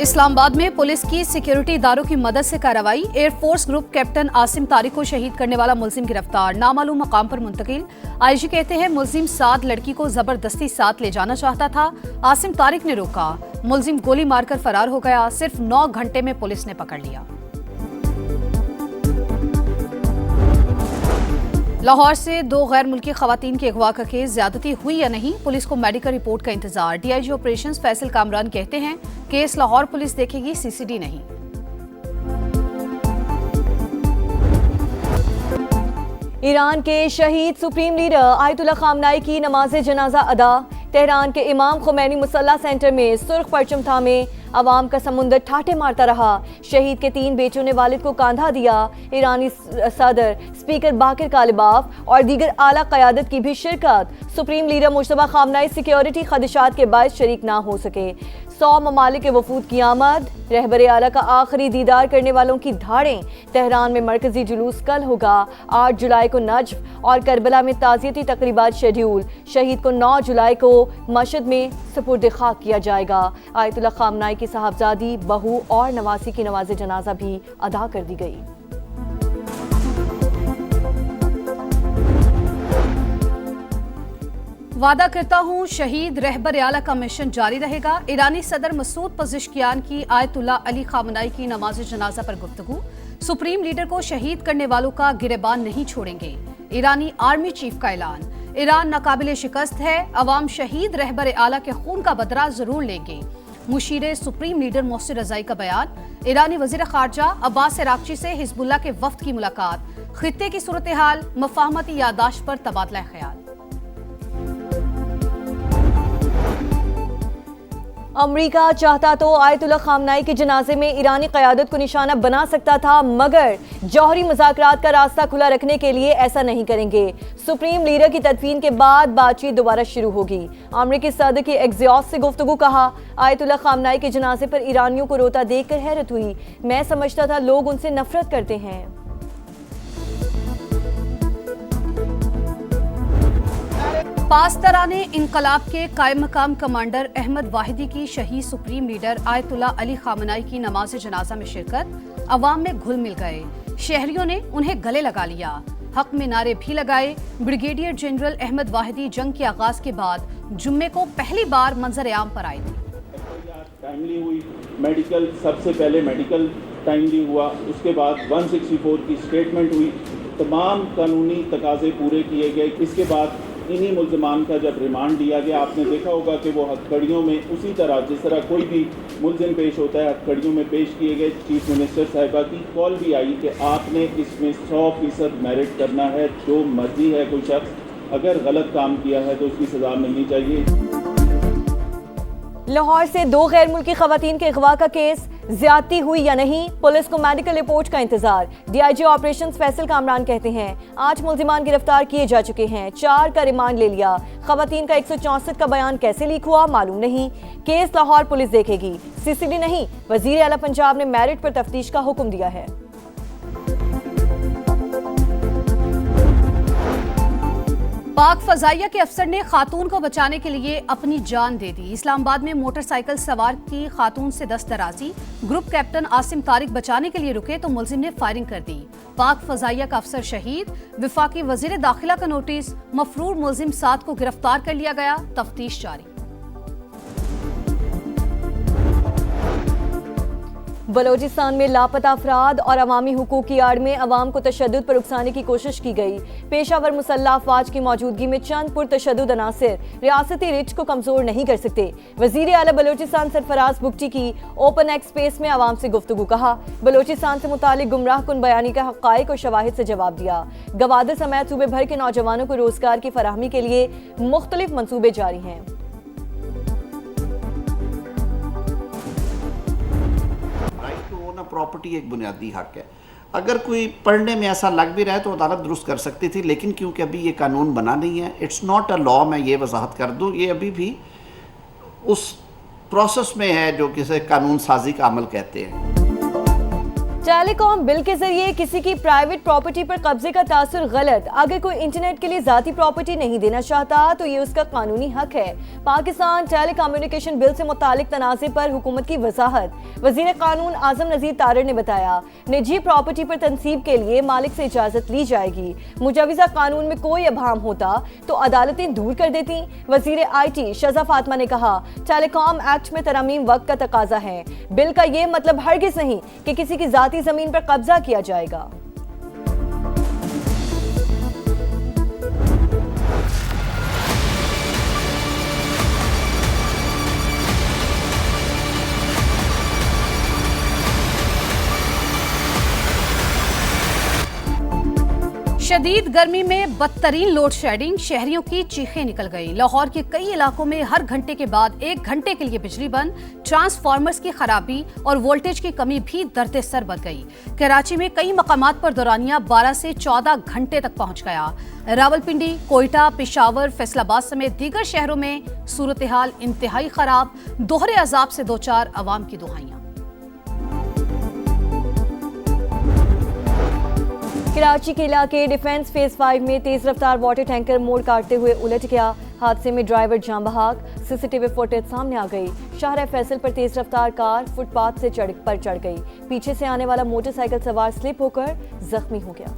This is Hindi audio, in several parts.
इस्लामाबाद में पुलिस की सिक्योरिटी इदारों की मदद से कार्रवाई। Air force group captain Asim Tariq को शहीद करने वाला मुलजिम गिरफ्तार, नामालूम मकाम पर मुंतकिल। आईजी कहते हैं मुलजिम साद लड़की को जबरदस्ती साथ ले जाना चाहता था, आसिम तारिक ने रोका, मुलजिम गोली मारकर फरार हो गया। सिर्फ 9 घंटे में पुलिस ने पकड़ लिया। लाहौर से 2 गैर मुल्की खवातीन के अगवा का केस, ज्यादती हुई या नहीं, पुलिस को मेडिकल रिपोर्ट का इंतजार। डीआईजी ऑपरेशंस फैसल कामरान कहते हैं केस लाहौर पुलिस देखेगी, सीसीडी नहीं। ईरान के शहीद सुप्रीम लीडर आयतुल्ला खामनाई की नमाज जनाजा अदा। तेहरान के इमाम खुमैनी मुसल्ला सेंटर में सुर्ख परचम थामे अवाम का समुंदर ठाटे मारता रहा। शहीद के 3 बेटों ने वालिद को कांधा दिया। ईरानी सदर स्पीकर बाकिर कालिबाफ और दीगर आला क़यादत की भी शिरकत। Supreme leader Mojtaba Khamenei security खदशात के बायस शरीक ना हो सके। 100 ममालिक के वफूद की आमद। रहबर आला का आखिरी दीदार करने वालों की धाड़ें। तेहरान में मरकजी जुलूस कल होगा। 8 जुलाई को नजफ और करबला में ताज़ियती तकरीबात शेड्यूल। शहीद को 9 जुलाई को मशहद में सुपुर्द खाक किया जाएगा। आयतुल्ला खामनाई की साहबजादी, बहू और नवासी की नमाज जनाजा भी अदा कर दी गई। वादा करता हूं शहीद रहबर आला का मिशन जारी रहेगा। ईरानी सदर मसूद पज़ेश्कियान की आयतुल्ला अली खामनाई की नमाज जनाजा पर गुफ्तगू। सुप्रीम लीडर को शहीद करने वालों का गिरेबान नहीं छोड़ेंगे। ईरानी आर्मी चीफ का ऐलान। ईरान नाकाबिले शिकस्त है, अवाम शहीद रहबर आला के खून का बदला जरूर लेंगे। मुशीर सुप्रीम लीडर मोहसिन रज़ाई का बयान। ईरानी वज़ीर ख़ारजा अब्बास अराग़ची से हिज़्बुल्लाह के वफ़द की मुलाकात। खित्ते की सूरत हाल, मफ़ाहमती यादाश्त पर तबादला ख्याल। अमरीका चाहता तो आयतुल्ला खामनाई के जनाजे में ईरानी क़यादत को निशाना बना सकता था, मगर जौहरी मुज़ाकरात का रास्ता खुला रखने के लिए ऐसा नहीं करेंगे। सुप्रीम लीडर की तदफीन के बाद बातचीत दोबारा शुरू होगी। अमरीकी सदर की एक्सियोस से गुफ्तगू। कहा, आयतुल्ला खामनाई के जनाजे पर ईरानियों को रोता देखकर हैरत हुई। मैं समझता था लोग उनसे नफरत करते हैं। पासतरा ने इनकलाब के कायम मकाम कमांडर अहमद वाहिदी की शहीद सुप्रीम लीडर आयतुल्ला अली खामनाई की नमाज जनाजा में शिरकत। अवाम में घुल मिल गए, शहरियों ने उन्हें गले लगा लिया, हक में नारे भी लगाए। ब्रिगेडियर जनरल अहमद वाहिदी जंग के आगाज के बाद जुम्मे को पहली बार मंजर आम पर आए थे। टाइमली हुई मेडिकल, सबसे पहले मेडिकल टाइमली हुआ, उसके बाद 164 की स्टेटमेंट हुई, तमाम कानूनी तकाजे पूरे किए गए। इसके बाद इन्हीं मुल्ज़मान का जब रिमांड दिया गया, आपने देखा होगा कि वो हथकड़ियों में उसी तरह जिस तरह कोई भी मुल्ज़िम पेश होता है हथकड़ियों में पेश किए गए। चीफ मिनिस्टर साहिबा की कॉल भी आई कि आपने इसमें 100% मेरिट करना है। जो मर्जी है कोई शख्स अगर गलत काम किया है तो उसकी सज़ा मिलनी चाहिए। लाहौर से 2 गैर मुल्की खवातीन के अगवा का केस, ज्यादती हुई या नहीं, पुलिस को मेडिकल रिपोर्ट का इंतजार। डीआईजी ऑपरेशंस फैसल कामरान कहते हैं 8 मुल्जिमान गिरफ्तार किए जा चुके हैं, 4 का रिमांड ले लिया। खवातीन का 164 का बयान कैसे लीक हुआ मालूम नहीं। केस लाहौर पुलिस देखेगी, सीसीडी नहीं। वजीर आला पंजाब ने मेरिट पर तफ्तीश का हुक्म दिया है। पाक फजाइया के अफसर ने खातून को बचाने के लिए अपनी जान दे दी। इस्लामाबाद में मोटरसाइकिल सवार की खातून से दस्तदराजी। ग्रुप कैप्टन आसिम तारिक बचाने के लिए रुके तो मुलजिम ने फायरिंग कर दी। पाक फजाइया का अफसर शहीद। विफाकी वजीर दाखिला का नोटिस। मफरूर मुलजिम साद को गिरफ्तार कर लिया गया, तफ्तीश जारी। बलोचिस्तान में लापता अफराद और अवामी हुकूक की आड़ में अवाम को तशद्दुद पर उकसाने की कोशिश की गई। पेशावर मुसल्लह अफवाज की मौजूदगी में चंद पुरतशद्दुद अनासिर रियासती रिच को कमजोर नहीं कर सकते। वजीर आला बलोचिस्तान सरफराज बुगटी की ओपन एक्ट स्पेस में अवाम से गुफ्तगू। कहा, बलोचिस्तान से मुतालिक गुमराह कुन बयानी का हक़ाइक़ और शवाहिद से जवाब दिया। गवादर समेत सूबे भर के नौजवानों को रोजगार की फराहमी के लिए मुख्तलिफ मंसूबे जारी हैं। प्रॉपर्टी एक बुनियादी हक है। अगर कोई पढ़ने में ऐसा लग भी रहा है तो अदालत दुरुस्त कर सकती थी, लेकिन क्योंकि अभी ये कानून बना नहीं है, इट्स नॉट अ लॉ, मैं ये वजाहत कर दूं, ये अभी भी उस प्रोसेस में है जो किसी कानून साजी का अमल कहते हैं। टेलीकॉम बिल के जरिए किसी की प्राइवेट प्रॉपर्टी पर कब्जे का तासुर गलत। अगर कोई इंटरनेट के लिए जाती प्रॉपर्टी नहीं देना चाहता तो ये उसका कानूनी हक है। पाकिस्तान टेलीकम्युनिकेशन बिल से मुतालिक तनाज़े पर हुकूमत की वजाहत। वजीर कानून आजम नज़ीर तारर ने बताया, निजी प्रॉपर्टी पर तनसीब के लिए मालिक से इजाजत ली जाएगी। मुजवज़ा कानून में कोई अभाम होता तो अदालतें दूर कर देती। वजीर IT शज़ा फातिमा ने कहा, टेलीकॉम एक्ट में तरमीम वक्त का तकाजा है। बिल का ये मतलब हरगिज़ नहीं कि किसी की जाती जमीन पर कब्जा किया जाएगा। शदीद गर्मी में बदतरीन लोड शेडिंग, शहरियों की चीखें निकल गई। लाहौर के कई इलाकों में हर घंटे के बाद 1 घंटे के लिए बिजली बंद, ट्रांसफार्मर्स की खराबी और वोल्टेज की कमी भी दर्द सर बन गई। कराची में कई मकामात पर दौरानिया 12 से 14 घंटे तक पहुंच गया। रावलपिंडी, कोयटा, पेशावर, फैसलाबाद समेत दीगर शहरों में सूरत हाल इंतहाई खराब। दोहरे अजाब से दो चार अवाम की दुहाइयां। कराची के इलाके डिफेंस फेज 5 में तेज रफ्तार वाटर टैंकर मोड़ काटते हुए उलट गया। हादसे में ड्राइवर जान बहक। CCTV फुटेज सामने आ गई। शाहराह फैसल पर तेज रफ्तार कार फुटपाथ से चढ़ गई। पीछे से आने वाला मोटरसाइकिल सवार स्लिप होकर जख्मी हो गया।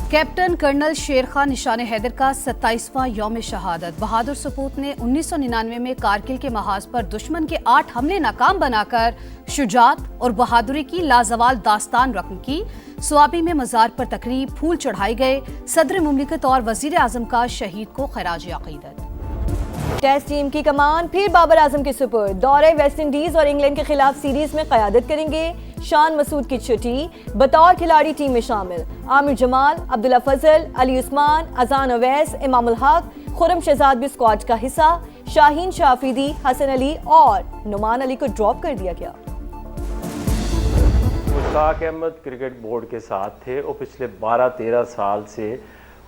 कैप्टन कर्नल शेर खान निशान हैदर का 27वां यौम शहादत। बहादुर सपूत ने 1999 में कारगिल के महाज पर दुश्मन के 8 हमले नाकाम बनाकर शुजात और बहादुरी की लाजवाल दास्तान रकम की। स्वाबी में मजार पर तकरीब, फूल चढ़ाए गए। सदर मुमलिकत और वजीर आजम का शहीद को खराज अकीदत। टेस्ट टीम की कमान फिर बाबर आजम के सुपुर्द। दौरे वेस्ट इंडीज और इंग्लैंड के खिलाफ सीरीज में क़यादत करेंगे। शान मसूद की छुट्टी, बतौर खिलाड़ी टीम में शामिल आमिर जमाल, अब्दुल्ला फजल, अली उस्मान, अजान अवैस, इमामुल हक, खुरम शहजाद भी स्क्वाड का हिस्सा। शाहीन शाफरीदी, हसन अली और नुमान अली को ड्रॉप कर दिया गया। मुश्ताक अहमद क्रिकेट बोर्ड के साथ थे और पिछले 12-13 साल से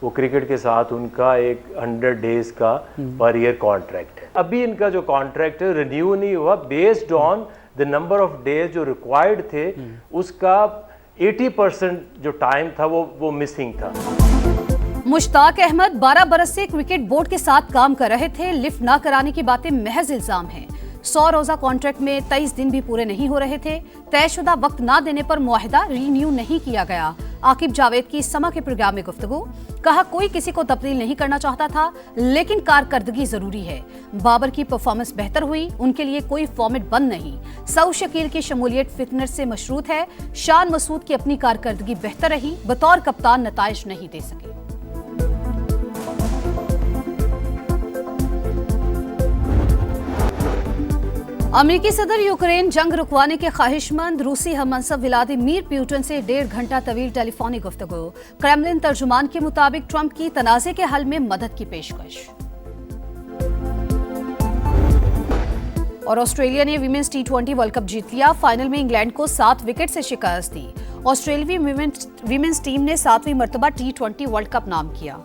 वो क्रिकेट के साथ उनका एक 100 डेज का पर ईयर कॉन्ट्रैक्ट है। अभी इनका जो कॉन्ट्रैक्ट है रिन्यू नहीं हुआ, based on the number of days जो रिक्वायर्ड थे उसका 80% जो टाइम था वो मिसिंग था। मुश्ताक अहमद 12 बरस से क्रिकेट बोर्ड के साथ काम कर रहे थे। लिफ्ट ना कराने की बातें महज इल्जाम हैं। 100 रोजा कॉन्ट्रैक्ट में 23 दिन भी पूरे नहीं हो रहे थे। तयशुदा वक्त ना देने पर मुआहिदा रीन्यू नहीं किया गया। आकिब जावेद की समा के प्रोग्राम में गुफ्तगू, कहा कोई किसी को तब्दील नहीं करना चाहता था लेकिन कारकर्दगी जरूरी है। बाबर की परफॉर्मेंस बेहतर हुई, उनके लिए कोई फॉर्मेट बंद नहीं। सऊ शकील की शमूलियत फिटनेस से मशरूत है। शान मसूद की अपनी कारकर्दगी बेहतर रही, बतौर कप्तान नताइज नहीं दे सके। अमेरिकी सदर यूक्रेन जंग रुकवाने के ख्वाहिशमंद। रूसी हममनसब व्लादिमीर पुतिन से 1.5 घंटा तवील टेलीफोनिक गुफ्तगू। क्रेमलिन तर्जुमान के मुताबिक ट्रंप की तनाज़े के हल में मदद की पेशकश। और ऑस्ट्रेलिया ने वीमेंस T20 वर्ल्ड कप जीत लिया। फाइनल में इंग्लैंड को 7 विकेट से शिकस्त दी। ऑस्ट्रेलियाई वीमेंस टीम ने 7वीं मरतबा T20 वर्ल्ड कप नाम किया।